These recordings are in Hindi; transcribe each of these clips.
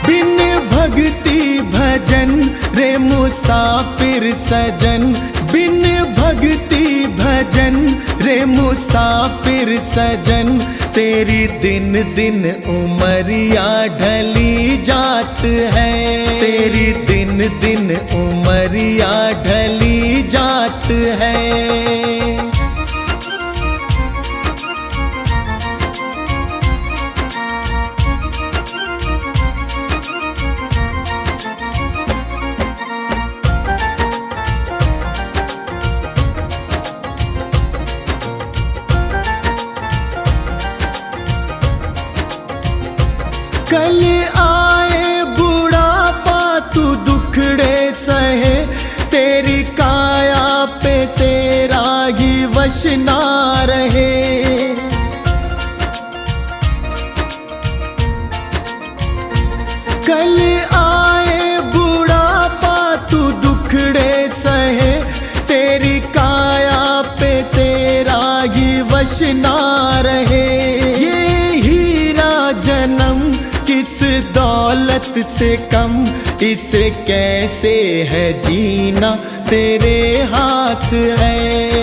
बिन भक्ति भजन रे मुसाफिर सजन, बिन भक्ति भजन रे मुसाफिर सजन, तेरी दिन दिन उमरिया ढली जात है, तेरी दिन दिन उमरिया ढली जात है। कल आए बुढ़ापा तू दुखड़े सहे, तेरी काया पे तेरा ही वश ना रहे। कल आए बुढ़ापा तू दुखड़े सहे, तेरी काया पे तेरा ही वश ना रहे। ये हीरा जन्म किस दौलत से कम, इसे कैसे है जीना तेरे हाथ है,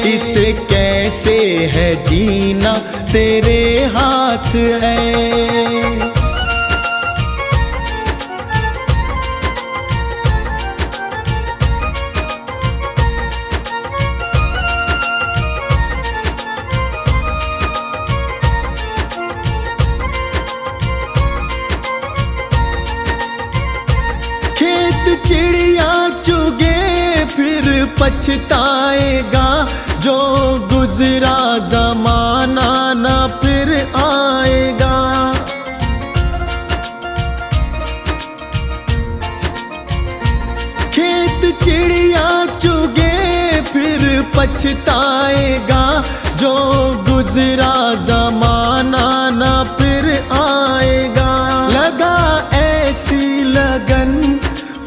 इसे कैसे है जीना तेरे हाथ है। चिड़िया चुगे फिर पछताएगा, जो गुजरा जमाना ना फिर आएगा। खेत चिड़िया चुगे फिर पछताएगा, जो गुजरा जमाना ना फिर आएगा। लगा ऐसी लगन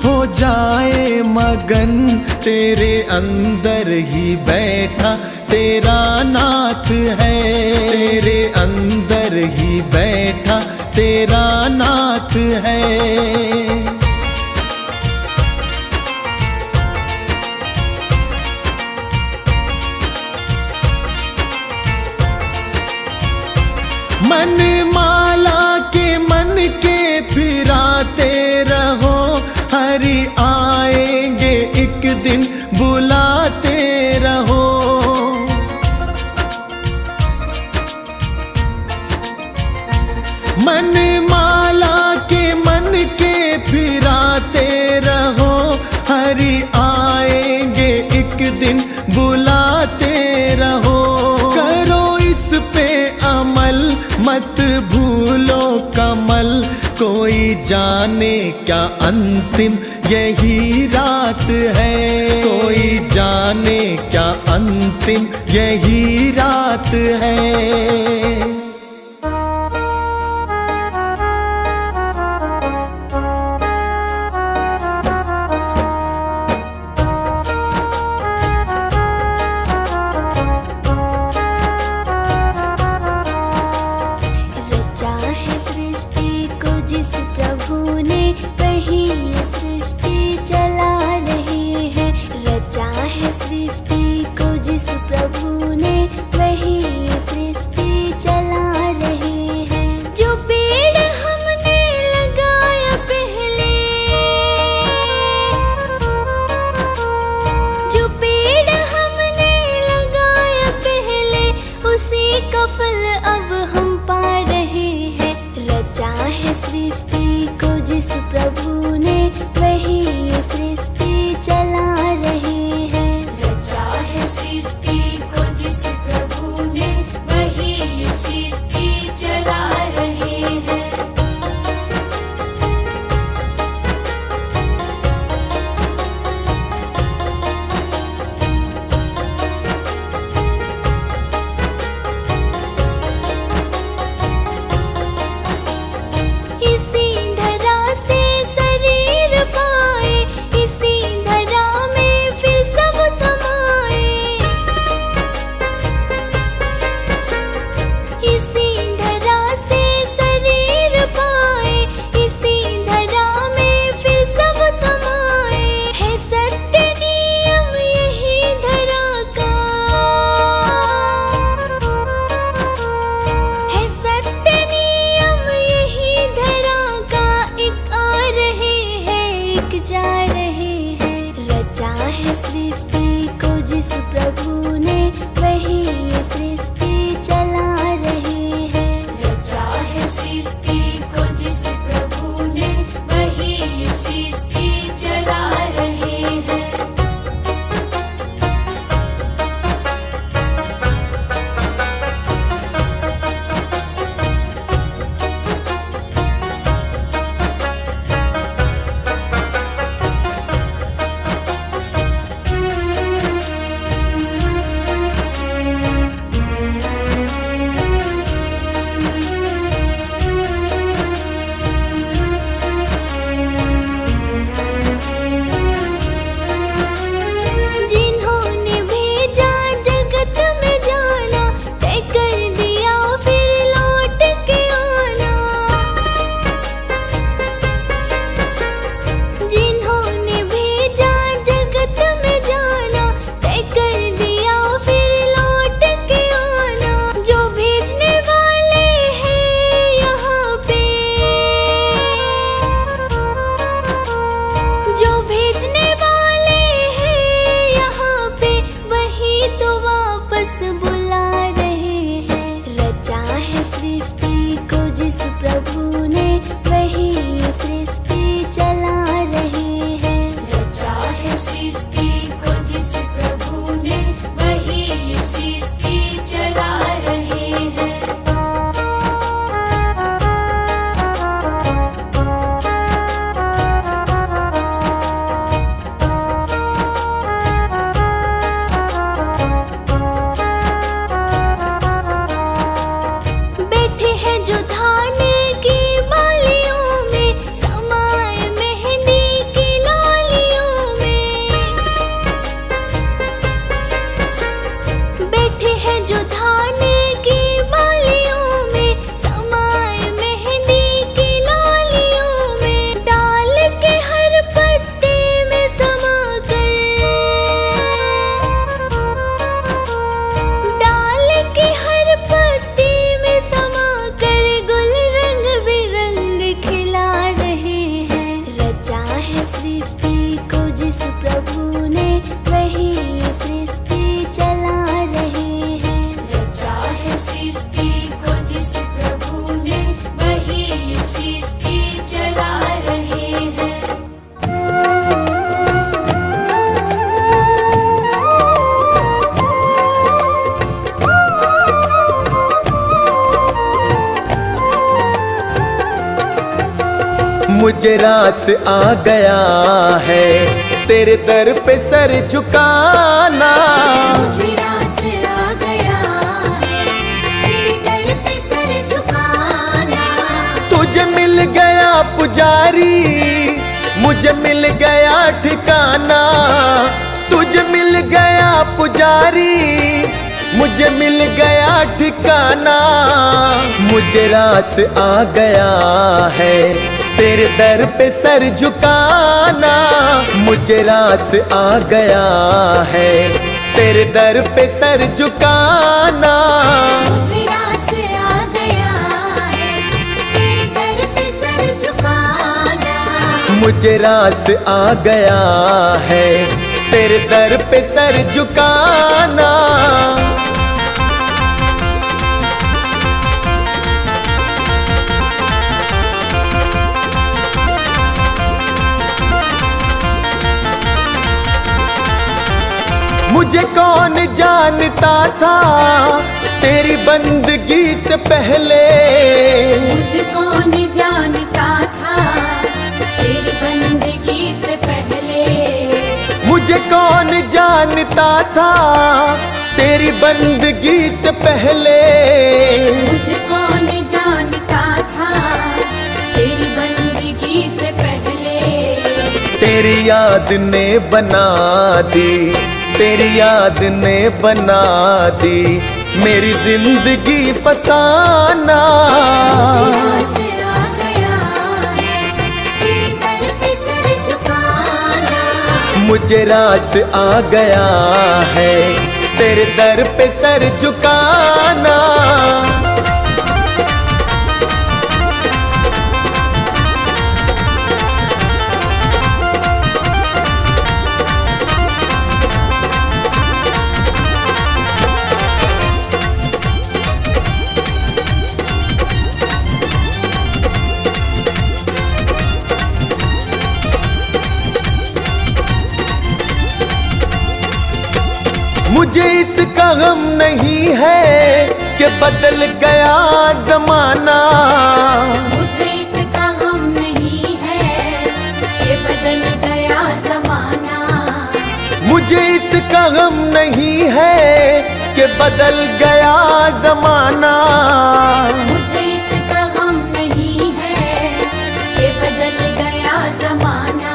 हो जाए मगन, तेरे अंदर ही बैठा तेरा नाथ है, तेरे अंदर ही बैठा तेरा नाथ है। मन माला के मन के फिराते रहो, हरि आएंगे एक दिन बुलाते रहो। मन माला के मन के फिराते रहो, हरि आएंगे एक दिन बुलाते रहो। करो इस पे अमल मत भूलो कमल, कोई जाने क्या अंतिम यही रात है, कोई जाने क्या अंतिम यही रात है। जिस प्रभु ने वही सृष्टि चला रहे हैं, रचा है सृष्टि को जिस प्रभु ने वही सृष्टि चला रहे हैं। जो पेड़ हमने लगाया पहले, जो पेड़ हमने लगाया पहले, उसी का फल अब हम पा रहे हैं। रचा है सृष्टि को जिस प्रभु ने वही सृष्टि चला रहे हैं, रचा है सृष्टि सृष्टि को जिस प्रभु ने, वही ये सृष्टि चला रहे हैं। रचा है सृष्टि को जिस प्रभु ने, वही ये सृष्टि चला रहे हैं। जिन्होंने भेजा जगत में जाना, तय कर दिया फिर लौट के आना। जिन्होंने भेजा जगत में जाना, तय कर दिया फिर लौट के आना। जो भेजने वाले हैं यहाँ पे, जो भेजने वाले हैं यहाँ पे, वही तो वापस बुला रहे हैं। रचा है सृष्टि को जिस प्रभु ने, वही ये सृष्टि चला रहे हैं। रचा है सृष्टि को जिस प्रभु ने, वही ये सृष्टि चला रहे हैं। बैठे हैं जो धान की बालियों में, समाए मेहंदी की लालियों में। बैठे हैं जो धान की बालियों में, समाए मेहंदी की लालियों में। डाल के हर पत्ते में समा कर, डाल के हर पत्ते में समा कर, गुल रंग बिरंग खिला रहे हैं। रचा है सृष्टि को जिस प्रभु ने, वही ये सृष्टि चला रहे हैं। रचा है सृष्टि को जिस प्रभु ने, वही ये सृष्टि चला रहे हैं। मुझे रास आ गया है तेरे दर पे सर झुकाना। मुझे रास आ गया है तेरे दर पे सर झुकाना। तुझे मिल गया पुजारी, मुझे मिल गया ठिकाना। तुझे मिल गया पुजारी, मुझे मिल गया ठिकाना। मुझे रास आ गया है तेरे दर पे सर झुकाना। मुझे रास आ गया है तेरे दर पे सर झुकाना। मुझे रास आ गया है तेरे दर पे सर झुकाना। मुझे रास आ गया है तेरे दर पे सर झुकाना। मुझे कौन जानता था तेरी बंदगी से पहले। मुझे कौन जानता था तेरी बंदगी से पहले। मुझे कौन जानता था तेरी बंदगी से पहले। मुझे कौन जानता था तेरी बंदगी से पहले। तेरी याद ने बना दी, तेरी याद ने बना दी मेरी जिंदगी फसाना। मुझे रास आ गया है तेरे दर पे सर झुकाना। मुझे रास आ गया है तेरे दर पे सर झुकाना। मुझे इसका गम नहीं है कि बदल गया जमाना। मुझे इसका गम नहीं है कि बदल गया जमाना। मुझे इसका गम नहीं है कि बदल गया जमाना। मुझे इसका गम नहीं है कि बदल गया जमाना।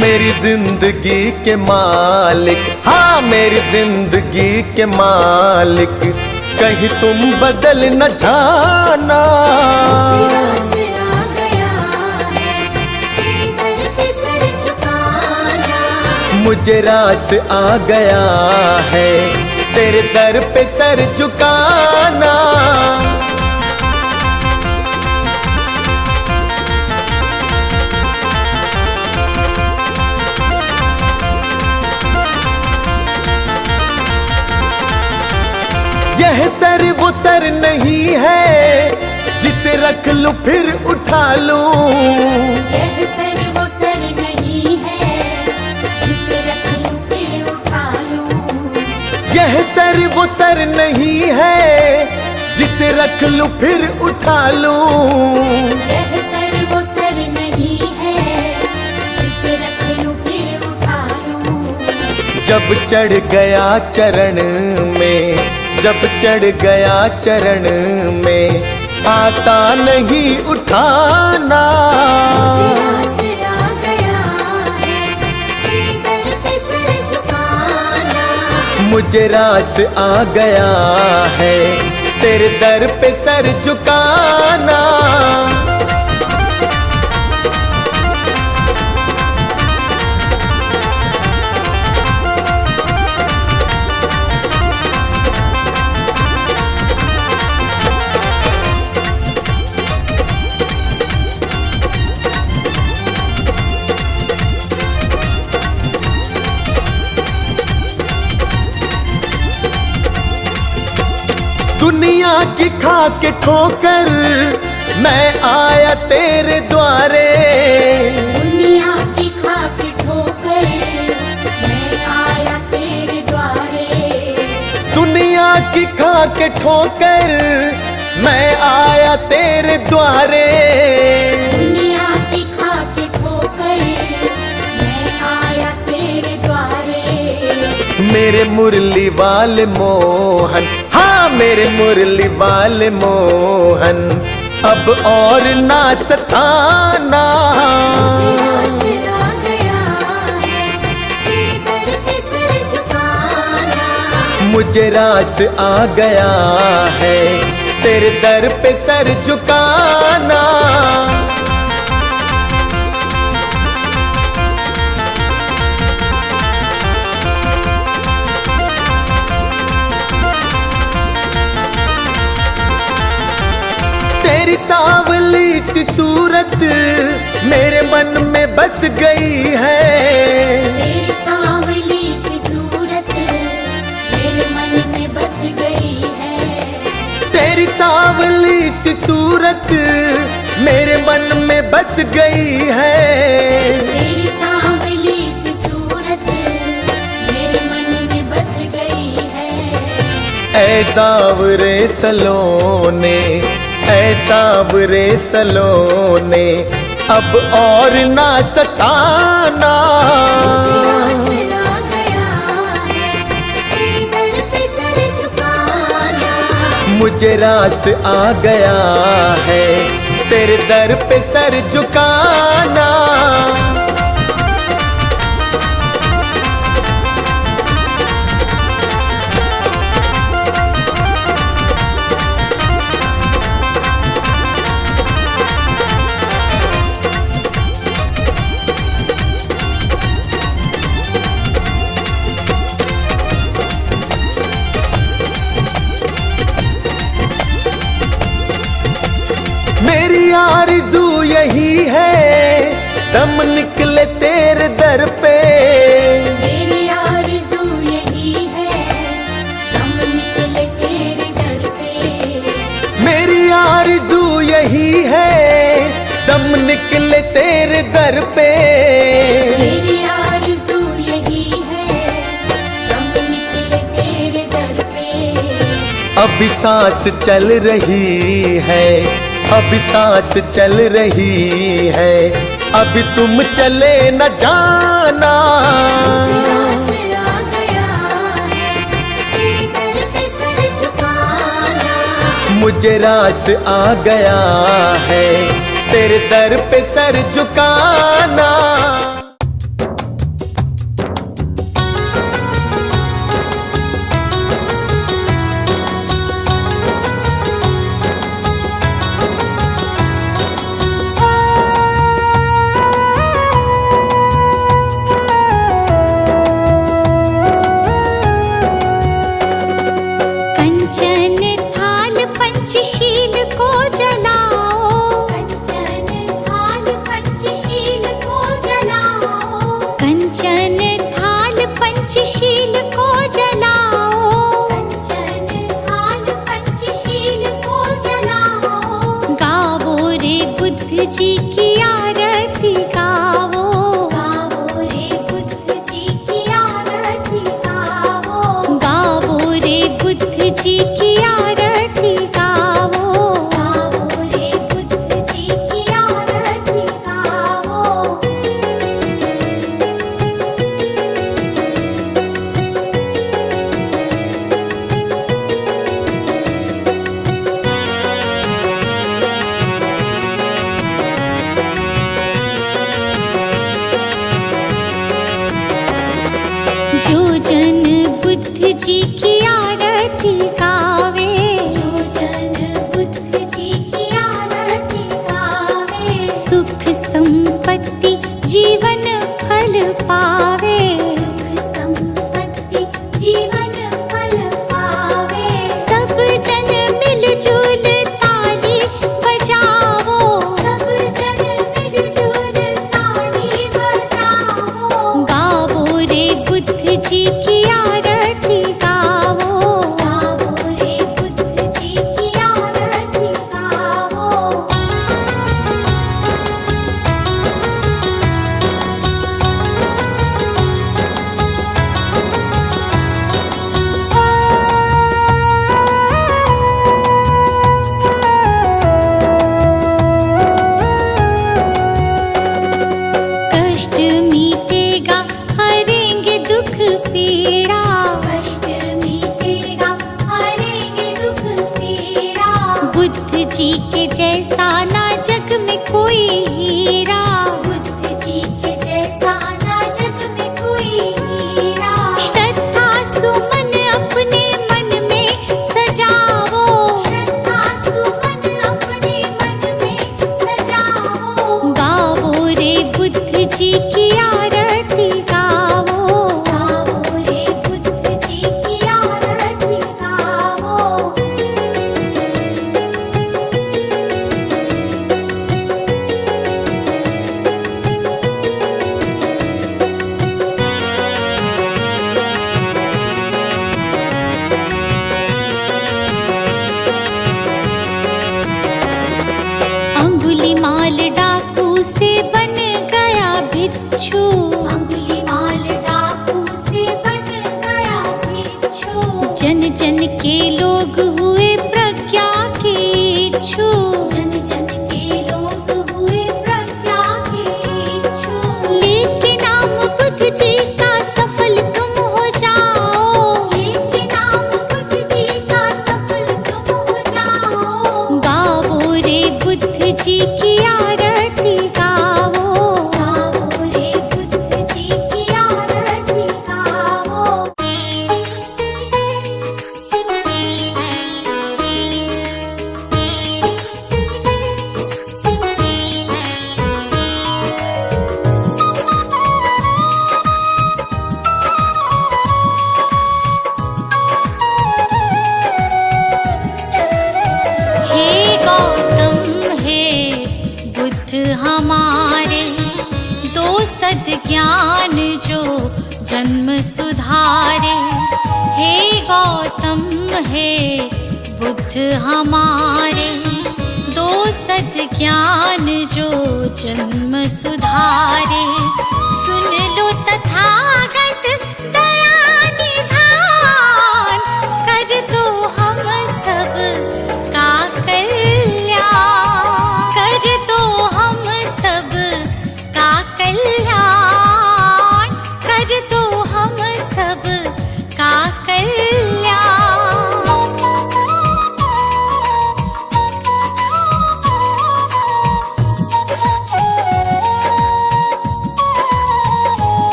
मेरी जिंदगी के मालिक, हाँ मेरी जिंदगी के मालिक, कहीं तुम बदल न जाना। मुझे रास आ गया है तेरे दर पे सर झुकाना। मुझे रास आ गया है तेरे दर पे सर झुकाना। यह सर वो सर नहीं है जिसे रख लूं फिर उठा लूं। यह सर वो सर नहीं है जिसे रख लूं फिर उठा लूं। यह सर वो सर नहीं है जिसे रख लूं फिर उठा लूं। यह सर वो सर नहीं है जिसे रख लूं फिर उठा लूं। जब चढ़ गया चरण में, जब चढ़ गया चरण में, आता नहीं उठाना। मुझे रास आ गया है तेरे दर पे सर झुकाना। मुझे रास आ गया है तेरे दर पे सर झुकाना। दुनिया की खा के ठोकर मैं आया तेरे द्वारे। दुनिया की खा के ठोकर मैं आया तेरे द्वारे। दुनिया की खा के ठोकर मैं आया तेरे द्वारे। दुनिया की खा के ठोकर मैं आया तेरे द्वारे। मेरे मुरली वाले मोहन, हाँ मेरे मुरली वाले मोहन, अब और ना सताना। मुझे रास आ गया है तेरे दर पे सर झुकाना। मुझे रास आ गया है तेरे दर पे सर झुकाना। तेरी सांवली सी सूरत मेरे मन में बस गई है। तेरी सांवली सी सूरत मेरे मन में बस गई है। तेरी सांवली सी सूरत मेरे मन में बस गई है। तेरी सांवली सी सूरत मेरे मन में बस गई है। ऐ सांवरे सलोने, ऐ सांवरे सलोने, अब और ना सताना। मुझे रास आ गया है तेरे दर पे सर झुकाना। मुझे रास आ गया है तेरे दर पे सर झुकाना। मेरी आरज़ू यही है दम निकले तेरे दर पे। मेरी आरज़ू यही है दम निकले तेरे दर पे। मेरी आरज़ू यही है दम निकले तेरे दर पे। मेरी आरज़ू यही है दम निकले अभी सांस चल रही है, अभी सांस चल रही है, अभी तुम चले न जाना। मुझे रास आ गया है, तेरे दर पे सर झुकाना। मुझे रास आ गया है, तेरे दर पे सर झुकाना। कंचन थाल पंचशील को जलाओ, कंचन थाल पंचशील को जलाओ, कंचन थाल पंचशील को जलाओ, कंचन थाल पंचशील को जलाओ। गावो रे बुद्ध जी की आरती गावो, गावो रे बुद्ध जी की आरती गावो, गावो रे बुद्ध जी की आरती गावो, गावो रे बुद्ध जी की आरती गावो। जो जन बुद्ध जी की आरती गावे, जो जन बुद्ध जी की आरती गावे, सुख संपत्ति जीवन फल पावे, सुख संपत्ति जीवन फल पावे। सब जन मिलजुल ताली बजावो, सब जन मिलजुल ताली बजावो। गावो रे बुद्ध जी की आरती गावो, गावो रे बुद्ध जी की आरती गावो। कष्ट मीटेगा हरेंगे दुख पीड़ा, कष्ट मीटेगा हरेंगे दुख पीड़ा। बुद्ध जी के जैसा ना जग में कोई हीरा, बुद्ध जी के जैसा ना जग में कोई हीरा। श्रद्धा सुमन अपने मन में सजावो, श्रद्धा सुमन अपने मन में सजावो। गावो रे बुद्ध जी की आरती गावो, गावो रे बुद्ध जी की आरती गावो। अंगुलीमाल डाकू से बन गया भिक्षु, अंगुलीमाल डाकू से बन गया भिक्षु। जन जन के लोग हुए प्रज्ञा के इच्छु, जन जन के लोग हुए प्रज्ञा के इच्छु। लेके नाम बुद्ध जी का सफल तुम हो जाओ, लेके नाम बुद्ध जी का सफल तुम हो जाओ। गावो रे बुद्ध जी की आरती गावो, गावो रे बुद्ध जी की आरती गावो। हे गौतम हे बुद्ध हमारे, दो सद्ज्ञान जो जन्म सुधारे। हे गौतम हे बुद्ध हमारे, दो सद्ज्ञान जो जन्म सुधारे। सुन लो तथागत दया निधान, कर दो हम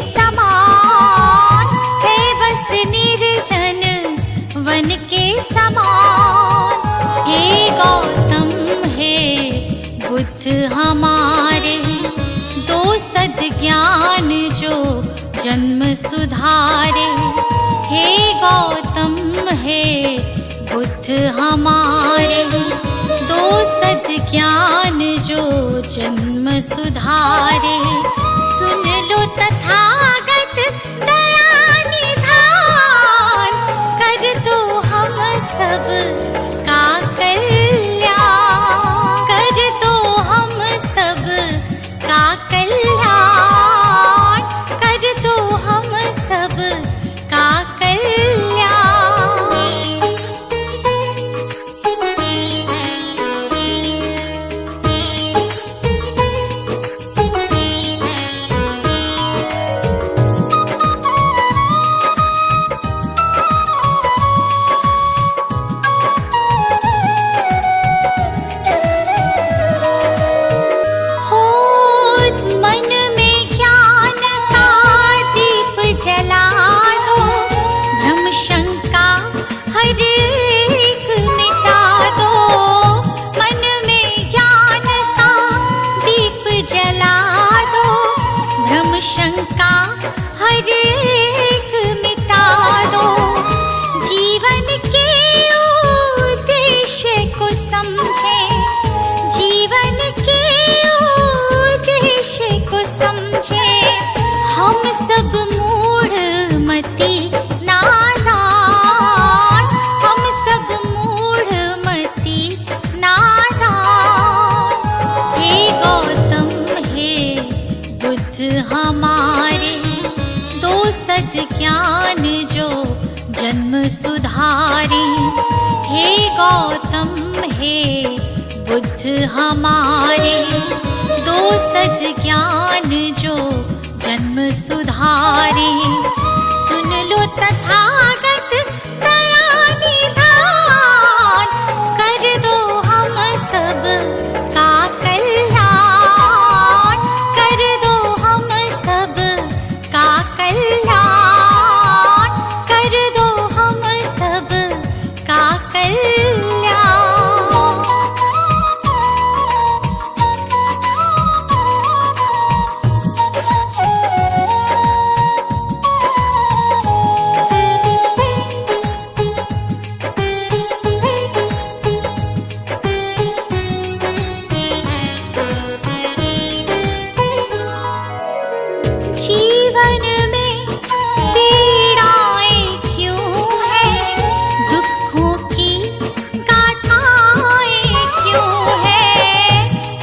समान है बस निर्जन वन के समान। हे गौतम हे बुद्ध हमारे, दो सद्ज्ञान जो जन्म सुधारे। हे गौतम हे बुद्ध हमारे, दो सद्ज्ञान जो जन्म सुधारे। सुन लो तथागत दया निधान, कर दो हम सब का कल्याण, कर दो हम सब का कल्याण, कर दो हम सब का कल्याण। शंका हर एक मिटा दो, जीवन के उद्देश्य को समझे, जीवन के उद्देश्य को समझे। हम सब मूढ़ मति नादान, हम सब मूढ़ मति नादान। हे गौतम हे बुद्ध हमारे, दो सद्ज्ञान जो जन्म सुधारे। हे गौतम हे बुद्ध हमारे, दो सद्ज्ञान जो जन्म सुधारे। सुन लो तथागत दया निधान, कर दो हम सब का कल्याण, कर दो हम सब का कल्याण, कर दो हम सब का कल्याण। जीवन में पीड़ाएं क्यों हैं, दुखों की गाथाएं क्यों हैं।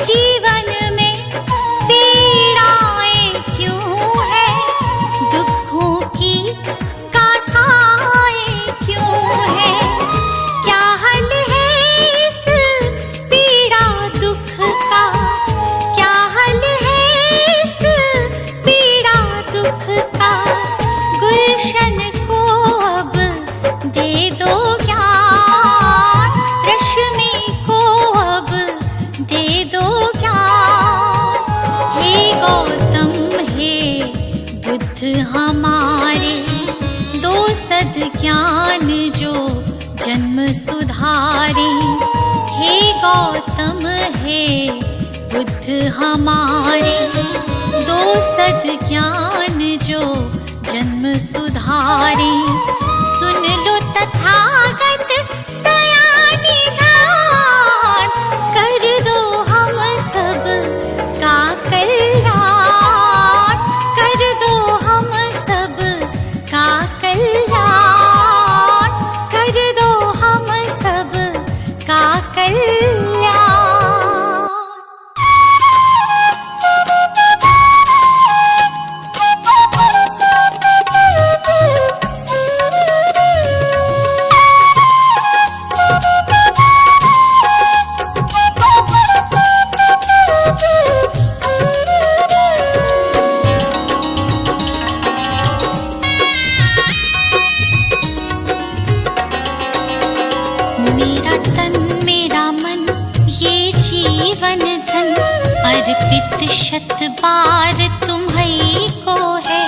जीवन में पीड़ाएं क्यों हैं, दुखों की गाथाएं क्यों हैं। क्या हल है इस पीड़ा दुख का, क्या हल है इस पीड़ा दुख का। गुलशन को अब दे दो ज्ञान, रश्मि को अब दे दो ज्ञान। हे गौतम हे बुद्ध हमारे, दो सद्ज्ञान जो जन्म सुधारे। हे गौतम हे बुद्ध हमारे, दो सद्ज्ञान जो जन्म सुधारे। सुन लो तथागत दया निधान, कर दो हम सब का कल्याण, कर दो हम सब का कल्याण, कर दो हम सब का कल्याण। मेरा तन मेरा मन ये जीवन धन, अर्पित शत बार तुम्हीं को है।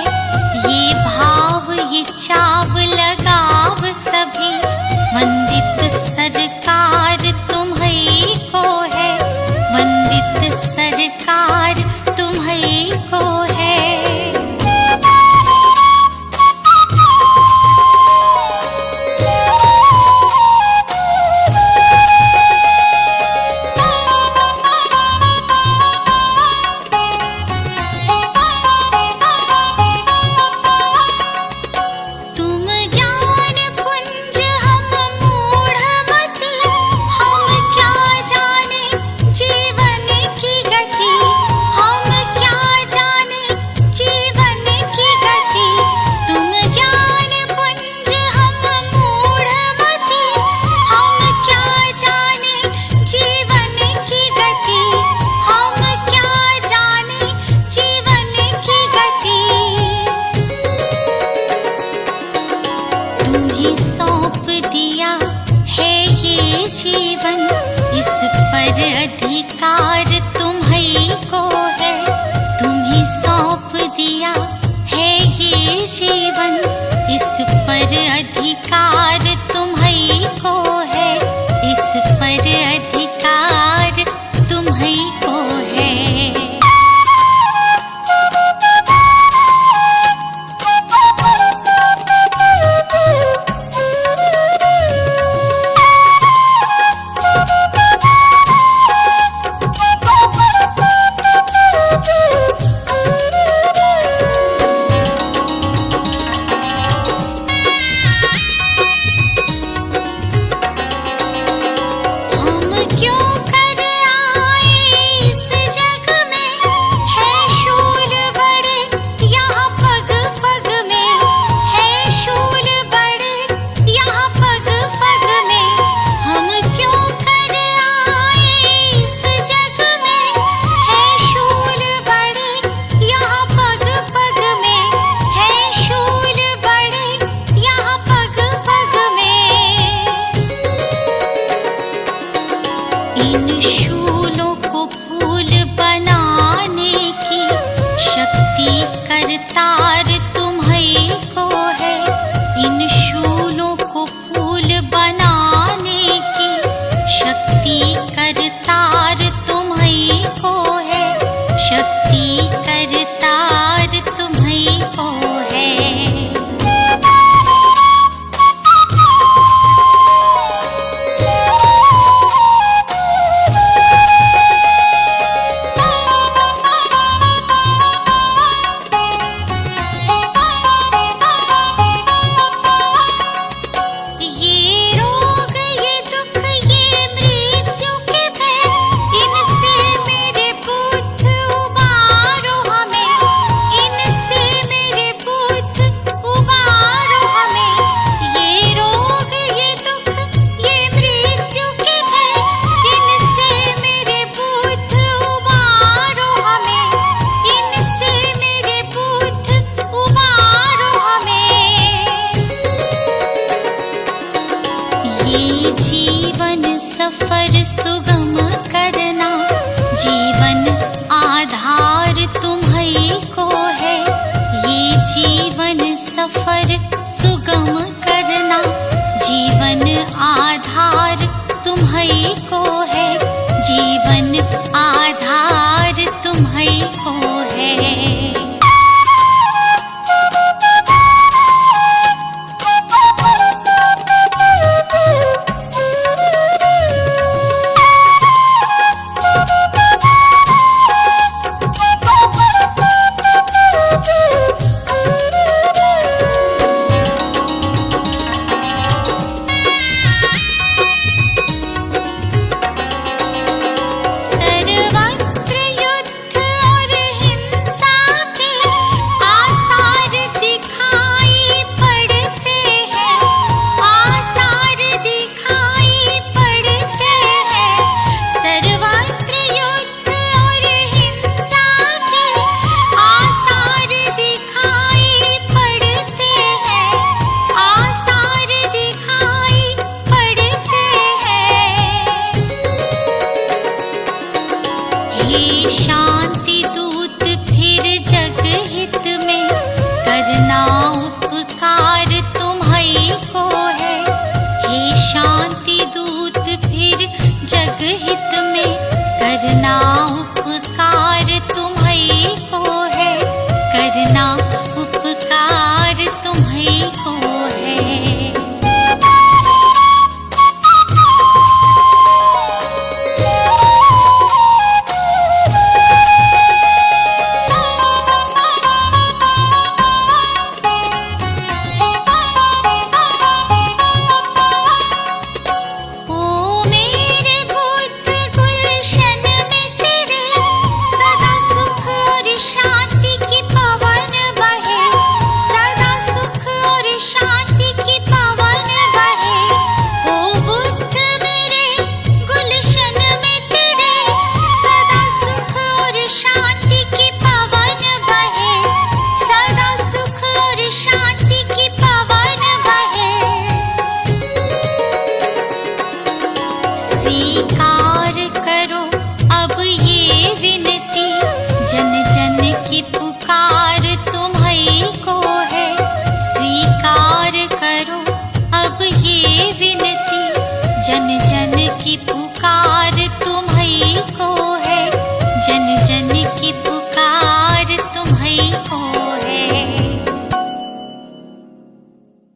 अधिकार तुम्हीं को है, तुम्हें सौंप दिया है ये जीवन। इस पर अधिकार तुम्हीं को है, इस पर अधिकार तुम्हीं को है। सफर सुगम करना, जीवन आधार तुम्हीं को है। ये जीवन सफर सुगम करना, जीवन आधार तुम्हीं को है, जीवन आधार तुम्हीं को है। शांति दूत फिर जग हित में करना उपकार तुम्हीं को है। हे शांति दूत फिर जग हित में करना उपकार तुम्हीं को है, करना उपकार तुम्हीं को है। जन जन